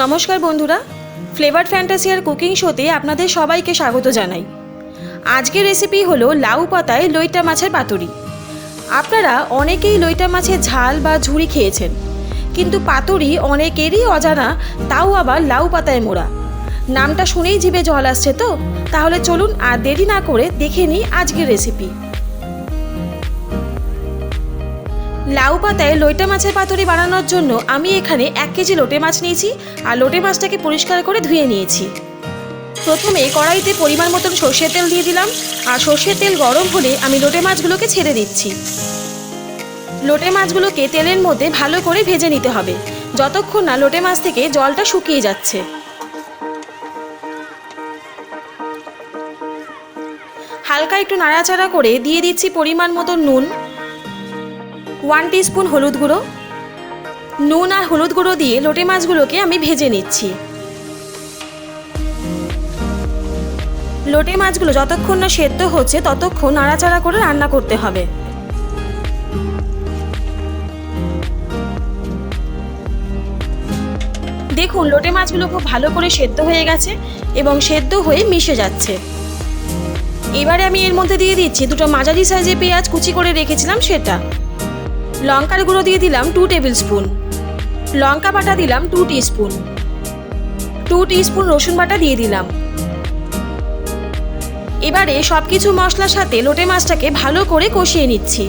নমস্কার বন্ধুরা, flavoured ফ্যান্টাসিয়ার cooking শোতে আপনাদের সবাইকে স্বাগত জানাই। আজকের রেসিপি হলো লাউ পাতায় লইটা মাছের পাতুরি। আপনারা অনেকেই লইটা মাছের ঝাল বা ঝুরি খেয়েছেন, কিন্তু পাতুরি অনেকেরই অজানা, তাও আবার লাউ পাতায় মোড়া। নামটা শুনেই জিভে জল আসছে তো? তাহলে চলুন আর দেরি না করে দেখে নিই আজকের রেসিপি। লাউ পাতায় লইটা মাছের পাতুরি বানানোর জন্য আমি এখানে 1 কেজি লোটে মাছ নিয়েছি আর লোটে মাছটাকে পরিষ্কার করে ধুয়ে নিয়েছি। প্রথমে কড়াইতে পরিমাণ মতন সর্ষের তেল দিয়ে দিলাম, আর সর্ষের তেল গরম হলে আমি লোটে মাছগুলোকে ছেড়ে দিচ্ছি। লোটে মাছগুলোকে তেলের মধ্যে ভালো করে ভেজে নিতে হবে, যতক্ষণ না লোটে মাছ থেকে জলটা শুকিয়ে যাচ্ছে। হালকা একটু নাড়াচাড়া করে দিয়ে দিচ্ছি পরিমাণ মতো নুন, 1 টিস্পুন হলুদ গুঁড়ো। নুন আর হলুদ গুঁড়ো দিয়ে লোটে মাছগুলোকে আমি ভেজে নিচ্ছি। লোটে মাছগুলো যতক্ষণ না সেদ্ধ হচ্ছে ততক্ষণ নাড়াচাড়া করে রান্না করতে হবে। দেখুন, লোটে মাছগুলো খুব ভালো করে সেদ্ধ হয়ে গেছে এবং সেদ্ধ হয়ে মিশে যাচ্ছে। এবারে আমি এর মধ্যে দিয়ে দিচ্ছি 2টো মাঝারি সাইজের পেঁয়াজ কুচি করে রেখেছিলাম সেটা। লঙ্কার গুঁড়ো দিয়ে দিলাম 2 টেবিল স্পুন, লঙ্কা বাটা দিলাম 2 টিস্পুন, 2 টিস্পুন রসুন বাটা দিয়ে দিলাম। এবারে সব কিছু মশলার সাথে লোটে মাছটাকে ভালো করে কষিয়ে নিচ্ছি।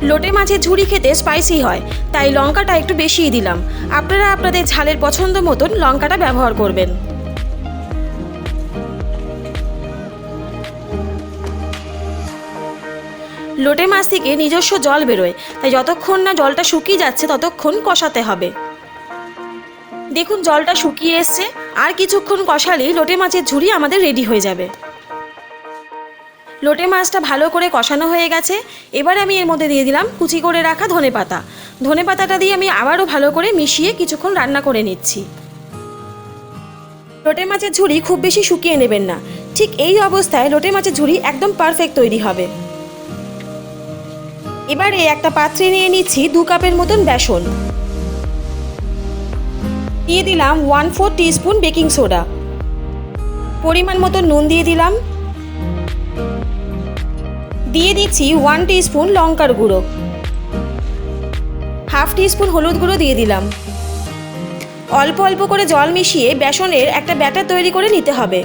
লোটে মাছের ঝুরি খেতে স্পাইসি হয়, তাই লঙ্কাটা একটু বেশিই দিলাম। আপনারা আপনাদের ঝালের পছন্দ মতন লঙ্কাটা ব্যবহার করবেন। লোটে মাছ থেকে নিজস্ব জল বেরোয়, তাই যতক্ষণ না জলটা শুকিয়ে যাচ্ছে ততক্ষণ কষাতে হবে। দেখুন, জলটা শুকিয়ে এসছে, আর কিছুক্ষণ কষালেই লোটে মাছের ঝুরি আমাদের রেডি হয়ে যাবে। লোটে মাছটা ভালো করে কষানো হয়ে গেছে। এবার আমি এর মধ্যে দিয়ে দিলাম কুচি করে রাখা ধনেপাতা। ধনেপাতাটা দিয়ে আমি আবারও ভালো করে মিশিয়ে কিছুক্ষণ রান্না করে নিচ্ছি। লোটে মাছের ঝুরি খুব বেশি শুকিয়ে নেবেন না, ঠিক এই অবস্থায় লোটে মাছের ঝুরি একদম পারফেক্ট তৈরি হবে। এবারে একটা পাত্রে নিয়ে নিচ্ছি 2 কাপের মতন বেসন। দিয়ে দিলাম 1/4 টিস্পুন বেকিং সোডা, পরিমাণ মতো নুন দিয়ে দিলাম, দিয়ে দিচ্ছি 1 টিস্পুন লঙ্কার গুঁড়ো, 1/2 টিস্পুন হলুদ গুঁড়ো দিয়ে দিলাম। অল্প অল্প করে জল মিশিয়ে বেসনের একটা ব্যাটার তৈরি করে নিতে হবে।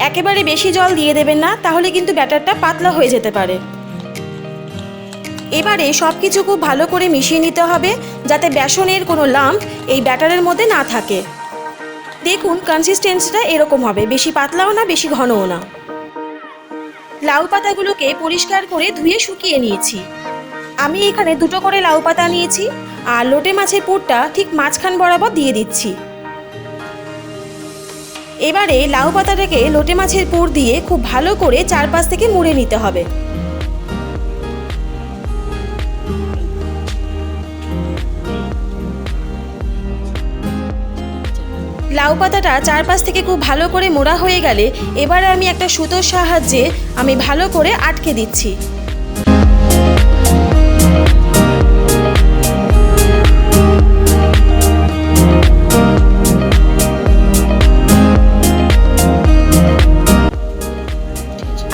একেবারে বেশি জল দিয়ে দেবেন না, তাহলে কিন্তু ব্যাটারটা পাতলা হয়ে যেতে পারে। এবারে সব কিছু খুব ভালো করে মিশিয়ে নিতে হবে, যাতে বেসনের কোনো লাম্প এই ব্যাটারের মধ্যে না থাকে। দেখুন, কনসিস্টেন্সিটা এরকম হবে, বেশি পাতলাও না বেশি ঘনও না। লাউ পাতাগুলোকে পরিষ্কার করে ধুয়ে শুকিয়ে নিয়েছি। আমি এখানে 2টো করে লাউ পাতা নিয়েছি, আর লোটে মাছের পুরটা ঠিক মাঝখান বরাবর দিয়ে দিচ্ছি। এবারে লাউ পাতাটাকে লোটে মাছের পুর দিয়ে খুব ভালো করে চারপাশ থেকে মুড়ে নিতে হবে। লাউ পাতাটা চারপাশ থেকে খুব ভালো করে মোড়া হয়ে গেলে এবারে আমি একটা সুতোর সাহায্যে আমি ভালো করে আটকে দিচ্ছি।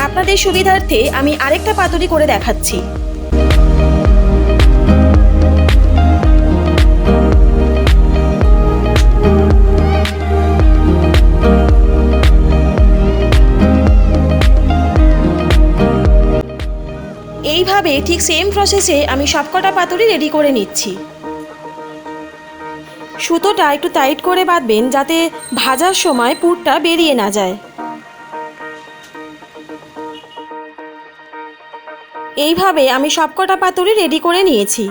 আপনাদের সুবিধার্থে আমি আরেকটা পাতুরি করে দেখাচ্ছি। এইভাবে ঠিক সেম প্রসেসে আমি সবকটা পাতুরি রেডি করে নিচ্ছি। সুতোটা একটু টাইট করে বাঁধবেন, যাতে ভাজার সময় পুরটা বেরিয়ে না যায়। এইভাবে আমি সবকটা পাতুরি রেডি করে নিয়েছি।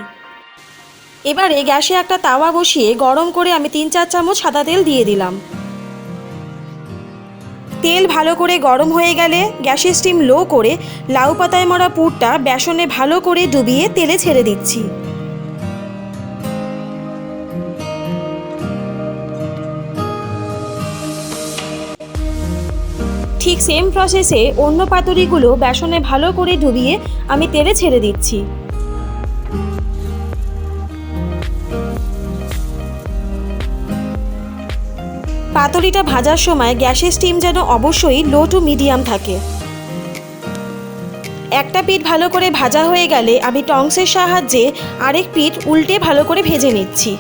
এবারে গ্যাসে একটা তাওয়া বসিয়ে গরম করে আমি 3-4 চামচ সাদা তেল দিয়ে দিলাম। তেল ভালো করে গরম হয়ে গেলে গ্যাসের স্টিম লো করে লাউ পাতায় মরা পুরটা বেসনে ভালো করে ডুবিয়ে তেলে ছেড়ে দিচ্ছি। ঠিক সেম প্রসেসে অন্য পাতুরিগুলো বেসনে ভালো করে ডুবিয়ে আমি তেলে ছেড়ে দিচ্ছি। পাতুরিটা ভাজার সময় গ্যাসের স্টিম যেন অবশ্যই লো টু মিডিয়াম থাকে। একটা পিঠ ভালো করে ভাজা হয়ে গেলে আমি টংসের সাহায্যে আরেক পিঠ উল্টে ভালো করে ভেজে নিচ্ছি।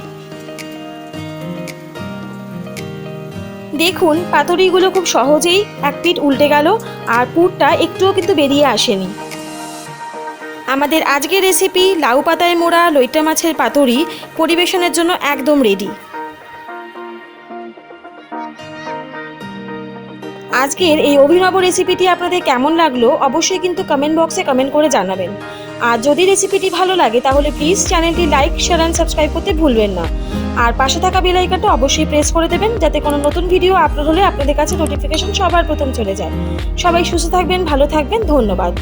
দেখুন পাতুরিগুলো খুব সহজেই এক পিঠ উল্টে গেল আর পুরটা একটুও কিন্তু বেরিয়ে আসেনি। আমাদের আজকের রেসিপি লাউ পাতায় মোড়া লইট্টা মাছের পাতুরি পরিবেশনের জন্য একদম রেডি। আজকের এই অভিনব রেসিপিটি আপনাদের কেমন লাগলো অবশ্যই কিন্তু কমেন্ট বক্সে কমেন্ট করে জানাবেন। আর যদি রেসিপিটি ভালো লাগে তাহলে প্লিজ চ্যানেলটি লাইক, শেয়ার অ্যান্ড সাবস্ক্রাইব করতে ভুলবেন না। আর পাশে থাকা বেল আইকনটা অবশ্যই প্রেস করে দেবেন যাতে কোনো নতুন ভিডিও আপলোড হলে আপনাদের কাছে নোটিফিকেশন সবার প্রথম চলে যায়। সবাই সুস্থ থাকবেন, ভালো থাকবেন, ধন্যবাদ।